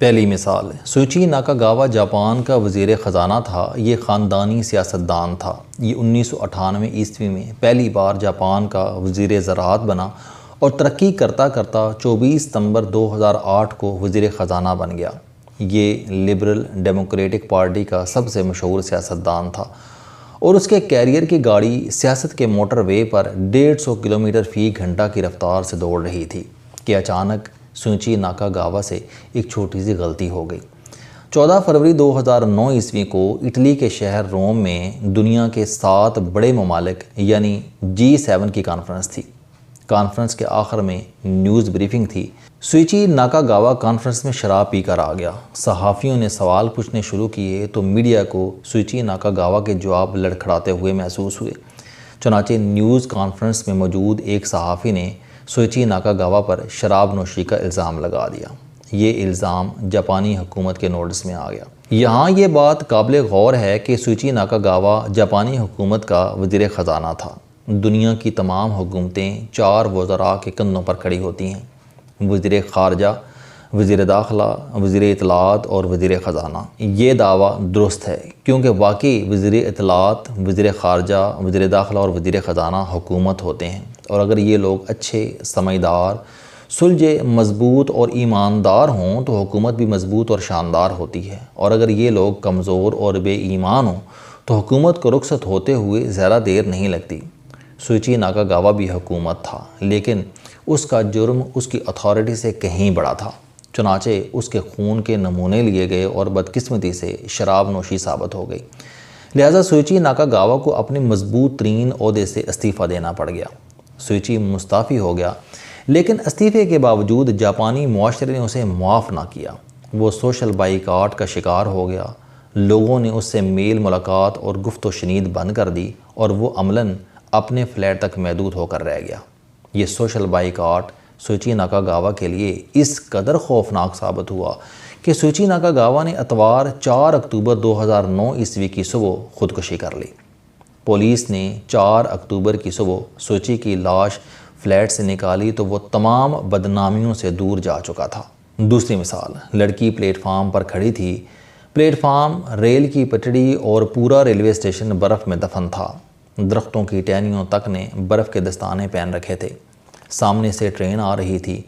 پہلی مثال، سوئچی ناکاگاوا جاپان کا وزیر خزانہ تھا۔ یہ خاندانی سیاستدان تھا۔ یہ 1998 میں پہلی بار جاپان کا وزیر زراعت بنا اور ترقی کرتا کرتا 24 ستمبر 2008 کو وزیر خزانہ بن گیا۔ یہ لبرل ڈیموکریٹک پارٹی کا سب سے مشہور سیاستدان تھا اور اس کے کیریئر کی گاڑی سیاست کے موٹر وے پر 150 کلومیٹر فی گھنٹہ کی رفتار سے دوڑ رہی تھی کہ اچانک سوئچی ناکاگاوا سے ایک چھوٹی سی غلطی ہو گئی۔ 14 فروری 2009 کو اٹلی کے شہر روم میں دنیا کے 7 بڑے ممالک یعنی G7 کی کانفرنس تھی۔ کانفرنس کے آخر میں نیوز بریفنگ تھی۔ سوئچی ناکاگاوا کانفرنس میں شراب پی کر آ گیا۔ صحافیوں نے سوال پوچھنے شروع کیے تو میڈیا کو سوئچی ناکاگاوا کے جواب لڑکھڑاتے ہوئے محسوس ہوئے۔ چنانچہ نیوز کانفرنس میں موجود ایک صحافی نے سوئچی ناکاگاوا پر شراب نوشی کا الزام لگا دیا۔ یہ الزام جاپانی حکومت کے نوٹس میں آ گیا۔ یہاں یہ بات قابل غور ہے کہ سوئچی ناکاگاوا جاپانی حکومت کا وزیر خزانہ تھا۔ دنیا کی تمام حکومتیں 4 وزراء کے کندھوں پر کھڑی ہوتی ہیں: وزیر خارجہ، وزیر داخلہ، وزیر اطلاعات اور وزیر خزانہ۔ یہ دعویٰ درست ہے کیونکہ واقعی وزیر اطلاعات، وزیر خارجہ، وزیر داخلہ اور وزیر خزانہ حکومت ہوتے ہیں، اور اگر یہ لوگ اچھے، سمجھدار، سلجھے، مضبوط اور ایماندار ہوں تو حکومت بھی مضبوط اور شاندار ہوتی ہے، اور اگر یہ لوگ کمزور اور بے ایمان ہوں تو حکومت کو رخصت ہوتے ہوئے زیادہ دیر نہیں لگتی۔ سوئچی ناکاگاوا بھی حکومت تھا، لیکن اس کا جرم اس کی اتھارٹی سے کہیں بڑا تھا۔ چنانچہ اس کے خون کے نمونے لیے گئے اور بدقسمتی سے شراب نوشی ثابت ہو گئی۔ لہٰذا سوئچی ناکاگاوا کو اپنے مضبوط ترین عہدے سے استعفیٰ دینا پڑ گیا۔ سوئچی مستعفی ہو گیا، لیکن استعفے کے باوجود جاپانی معاشرے نے اسے معاف نہ کیا۔ وہ سوشل بائیکاٹ کا شکار ہو گیا۔ لوگوں نے اس سے میل ملاقات اور گفت و شنید بند کر دی اور وہ عملاً اپنے فلیٹ تک محدود ہو کر رہ گیا۔ یہ سوشل بائیکاٹ سوئچی ناکاگاوا کے لیے اس قدر خوفناک ثابت ہوا کہ سوئچی ناکاگاوا نے اتوار 4 اکتوبر 2009 کی صبح خودکشی کر لی۔ پولیس نے 4 اکتوبر کی صبح سوئچی کی لاش فلیٹ سے نکالی تو وہ تمام بدنامیوں سے دور جا چکا تھا۔ دوسری مثال، لڑکی پلیٹ فارم پر کھڑی تھی۔ پلیٹ فارم، ریل کی پٹڑی اور پورا ریلوے اسٹیشن برف میں دفن تھا۔ درختوں کی ٹہنیوں تک نے برف کے دستانے پہن رکھے تھے۔ سامنے سے ٹرین آ رہی تھی۔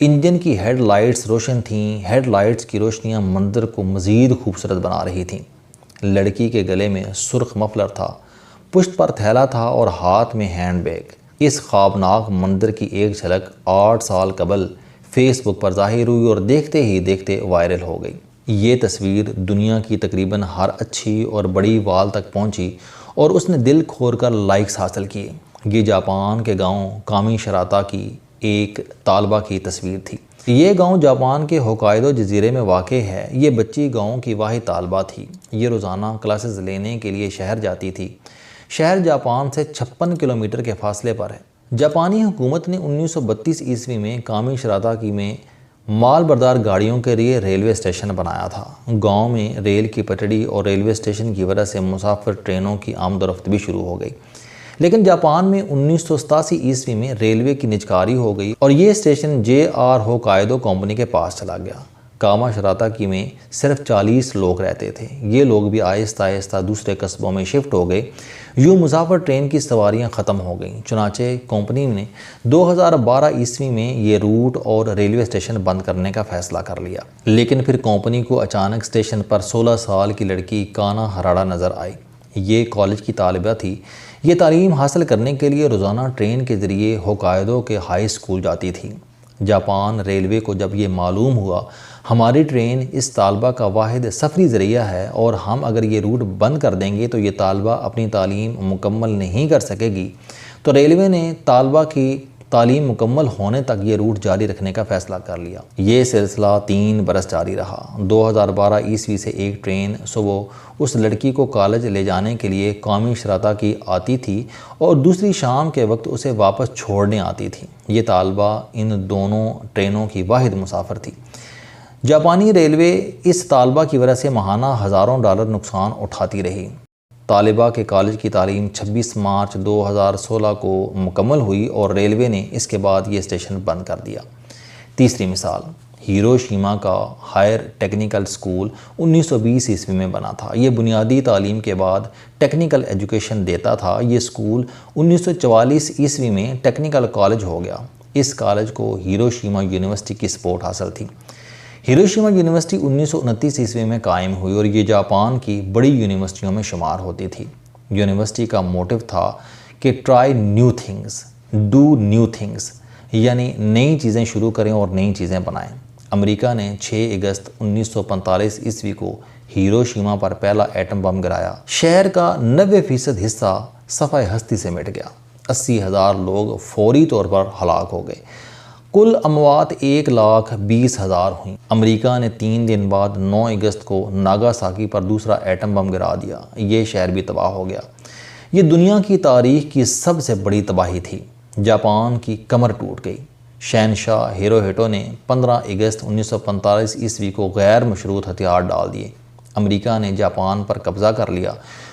انجن کی ہیڈ لائٹس روشن تھیں۔ ہیڈ لائٹس کی روشنیاں منظر کو مزید خوبصورت بنا رہی تھیں۔ لڑکی کے گلے میں سرخ مفلر تھا، پشت پر تھیلا تھا اور ہاتھ میں ہینڈ بیگ۔ اس خوابناک منظر کی ایک جھلک 8 سال قبل فیس بک پر ظاہر ہوئی اور دیکھتے ہی دیکھتے وائرل ہو گئی۔ یہ تصویر دنیا کی تقریباً ہر اچھی اور بڑی وال تک پہنچی اور اس نے دل کھول کر لائکس حاصل کیے۔ یہ جاپان کے گاؤں کامی شراتا کی ایک طالبہ کی تصویر تھی۔ یہ گاؤں جاپان کے ہوکائیدو جزیرے میں واقع ہے۔ یہ بچی گاؤں کی واحد طالبہ تھی۔ یہ روزانہ کلاسز لینے کے لیے شہر جاتی تھی۔ شہر جاپان سے 56 کلومیٹر کے فاصلے پر ہے۔ جاپانی حکومت نے 1932 میں کامی شراتا کی میں مال بردار گاڑیوں کے لیے ریلوے اسٹیشن بنایا تھا۔ گاؤں میں ریل کی پٹڑی اور ریلوے اسٹیشن کی وجہ سے مسافر ٹرینوں کی آمد و رفت بھی شروع ہو گئی۔ لیکن جاپان میں 1987 میں ریلوے کی نجکاری ہو گئی اور یہ اسٹیشن JR ہوکائیدو کمپنی کے پاس چلا گیا۔ کاما شراتا کی میں صرف 40 لوگ رہتے تھے۔ یہ لوگ بھی آہستہ آہستہ دوسرے قصبوں میں شفٹ ہو گئے۔ یوں مسافر ٹرین کی سواریاں ختم ہو گئیں۔ چنانچہ کمپنی نے 2012 میں یہ روٹ اور ریلوے اسٹیشن بند کرنے کا فیصلہ کر لیا۔ لیکن پھر کمپنی کو اچانک اسٹیشن پر 16 سال کی لڑکی کانا ہراڑا نظر آئی۔ یہ کالج کی طالبہ تھی۔ یہ تعلیم حاصل کرنے کے لیے روزانہ ٹرین کے ذریعے ہوکائیدو کے ہائی اسکول جاتی تھی۔ جاپان ریلوے کو جب یہ معلوم ہوا ہماری ٹرین اس طالبہ کا واحد سفری ذریعہ ہے اور ہم اگر یہ روٹ بند کر دیں گے تو یہ طالبہ اپنی تعلیم مکمل نہیں کر سکے گی، تو ریلوے نے طالبہ کی تعلیم مکمل ہونے تک یہ روٹ جاری رکھنے کا فیصلہ کر لیا۔ یہ سلسلہ 3 برس جاری رہا۔ 2012 سے ایک ٹرین صبح اس لڑکی کو کالج لے جانے کے لیے کامی شراتا کی آتی تھی اور دوسری شام کے وقت اسے واپس چھوڑنے آتی تھی۔ یہ طالبہ ان دونوں ٹرینوں کی واحد مسافر تھی۔ جاپانی ریلوے اس طالبہ کی وجہ سے ماہانہ ہزاروں ڈالر نقصان اٹھاتی رہی۔ طالبہ کے کالج کی تعلیم 26 مارچ 2016 کو مکمل ہوئی اور ریلوے نے اس کے بعد یہ اسٹیشن بند کر دیا۔ تیسری مثال، ہیروشیما کا ہائر ٹیکنیکل اسکول 1920 عیسوی میں بنا تھا۔ یہ بنیادی تعلیم کے بعد ٹیکنیکل ایجوکیشن دیتا تھا۔ یہ اسکول 1944 عیسوی میں ٹیکنیکل کالج ہو گیا۔ اس کالج کو ہیروشیما یونیورسٹی کی سپورٹ حاصل تھی۔ ہیروشیما یونیورسٹی 1929 عیسوی میں قائم ہوئی اور یہ جاپان کی بڑی یونیورسٹیوں میں شمار ہوتی تھی۔ یونیورسٹی کا موٹو تھا کہ try new things, do new things, یعنی نئی چیزیں شروع کریں اور نئی چیزیں بنائیں۔ امریکہ نے 6 اگست 1945 عیسوی کو ہیروشیما پر پہلا ایٹم بم گرایا۔ شہر کا 90% حصہ صفحہ ہستی سے مٹ گیا۔ 80,000 لوگ فوری طور پر ہلاک ہو گئے۔ کل اموات 1,20,000 ہوئیں۔ امریکہ نے 3 دن بعد 9 اگست کو ناگاساکی پر دوسرا ایٹم بم گرا دیا۔ یہ شہر بھی تباہ ہو گیا۔ یہ دنیا کی تاریخ کی سب سے بڑی تباہی تھی۔ جاپان کی کمر ٹوٹ گئی۔ شہنشاہ ہیروہیٹو نے 15 اگست 1945 عیسوی کو غیر مشروط ہتھیار ڈال دیے۔ امریکہ نے جاپان پر قبضہ کر لیا۔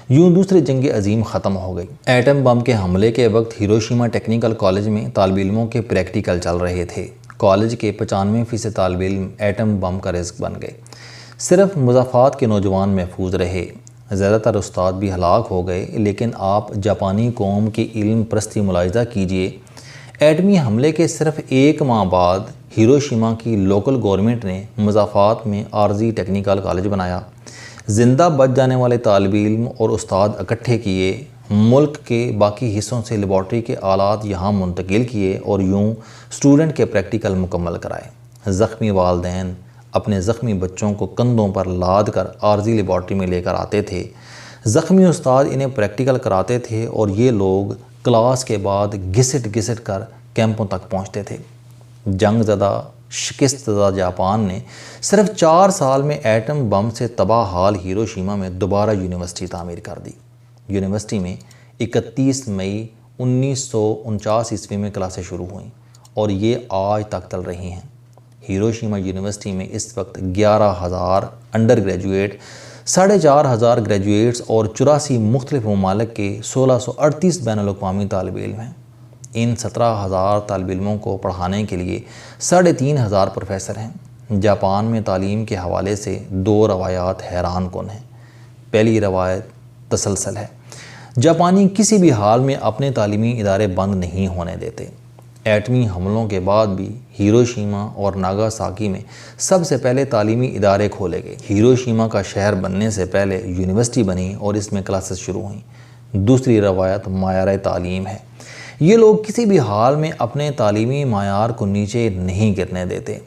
یوں دوسری جنگ عظیم ختم ہو گئی۔ ایٹم بم کے حملے کے وقت ہیروشیما ٹیکنیکل کالج میں طالب علموں کے پریکٹیکل چل رہے تھے۔ کالج کے 95% طالب علم ایٹم بم کا رزق بن گئے۔ صرف مضافات کے نوجوان محفوظ رہے۔ زیادہ تر استاد بھی ہلاک ہو گئے، لیکن آپ جاپانی قوم کی علم پرستی ملاحظہ کیجئے۔ ایٹمی حملے کے صرف 1 ماہ بعد ہیروشیما کی لوکل گورنمنٹ نے مضافات میں عارضی ٹیکنیکل کالج بنایا۔ زندہ بچ جانے والے طالب علم اور استاد اکٹھے کیے، ملک کے باقی حصوں سے لیبارٹری کے آلات یہاں منتقل کیے اور یوں اسٹوڈنٹ کے پریکٹیکل مکمل کرائے۔ زخمی والدین اپنے زخمی بچوں کو کندھوں پر لاد کر عارضی لیبارٹری میں لے کر آتے تھے۔ زخمی استاد انہیں پریکٹیکل کراتے تھے اور یہ لوگ کلاس کے بعد گھسٹ گھسٹ کر کیمپوں تک پہنچتے تھے۔ جنگ زدہ شکست زدہ جاپان نے صرف 4 سال میں ایٹم بم سے تباہ حال ہیروشیما میں دوبارہ یونیورسٹی تعمیر کر دی۔ یونیورسٹی میں 31 مئی 1949 عیسوی میں کلاسیں شروع ہوئیں اور یہ آج تک چل رہی ہیں۔ ہیروشیما یونیورسٹی میں اس وقت 11,000 انڈر گریجویٹ، 4,500 گریجویٹس اور 84 مختلف ممالک کے 1,638 بین الاقوامی طالب علم ہیں۔ ان 17,000 طالب علموں کو پڑھانے کے لیے 3,500 پروفیسر ہیں۔ جاپان میں تعلیم کے حوالے سے 2 روایات حیران کن ہیں۔ پہلی روایت تسلسل ہے۔ جاپانی کسی بھی حال میں اپنے تعلیمی ادارے بند نہیں ہونے دیتے۔ ایٹمی حملوں کے بعد بھی ہیروشیما اور ناگاساکی میں سب سے پہلے تعلیمی ادارے کھولے گئے۔ ہیروشیما کا شہر بننے سے پہلے یونیورسٹی بنی اور اس میں کلاسز شروع ہوئیں۔ دوسری روایت معیار تعلیم ہے۔ یہ لوگ کسی بھی حال میں اپنے تعلیمی معیار کو نیچے نہیں گرنے دیتے۔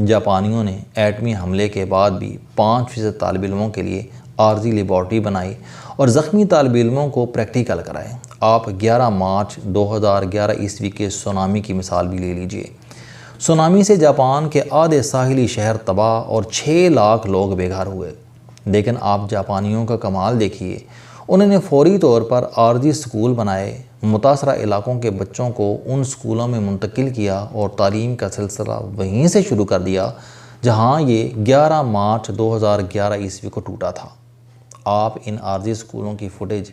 جاپانیوں نے ایٹمی حملے کے بعد بھی 5% طالب علموں کے لیے عارضی لیبارٹری بنائی اور زخمی طالب علموں کو پریکٹیکل کرائے۔ آپ 11 مارچ 2011 عیسوی کے سونامی کی مثال بھی لے لیجئے۔ سونامی سے جاپان کے آدھے ساحلی شہر تباہ اور 6 لاکھ لوگ بے گھر ہوئے۔ لیکن آپ جاپانیوں کا کمال دیکھیے، انہوں نے فوری طور پر عارضی سکول بنائے، متاثرہ علاقوں کے بچوں کو ان سکولوں میں منتقل کیا اور تعلیم کا سلسلہ وہیں سے شروع کر دیا جہاں یہ 11 مارچ 2011 عیسوی کو ٹوٹا تھا۔ آپ ان عارضی سکولوں کی فوٹیج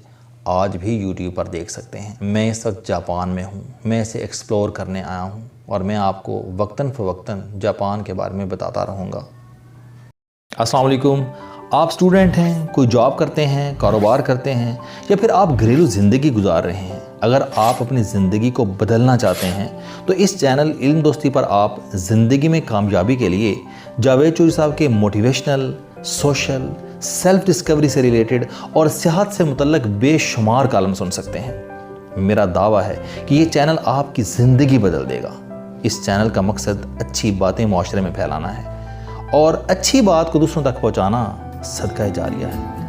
آج بھی یوٹیوب پر دیکھ سکتے ہیں۔ میں اس وقت جاپان میں ہوں، میں اسے ایکسپلور کرنے آیا ہوں اور میں آپ کو وقتاً فوقتاً جاپان کے بارے میں بتاتا رہوں گا۔ السلام علیکم۔ آپ اسٹوڈنٹ ہیں، کوئی جاب کرتے ہیں، کاروبار کرتے ہیں یا پھر آپ گھریلو زندگی گزار رہے ہیں۔ اگر آپ اپنی زندگی کو بدلنا چاہتے ہیں تو اس چینل علم دوستی پر آپ زندگی میں کامیابی کے لیے جاوید چوہری صاحب کے موٹیویشنل، سوشل، سیلف ڈسکوری سے ریلیٹڈ اور صحت سے متعلق بے شمار کالم سن سکتے ہیں۔ میرا دعویٰ ہے کہ یہ چینل آپ کی زندگی بدل دے گا۔ اس چینل کا مقصد اچھی باتیں معاشرے میں پھیلانا ہے اور اچھی بات کو دوسروں تک پہنچانا صدقہ جاریہ ہے۔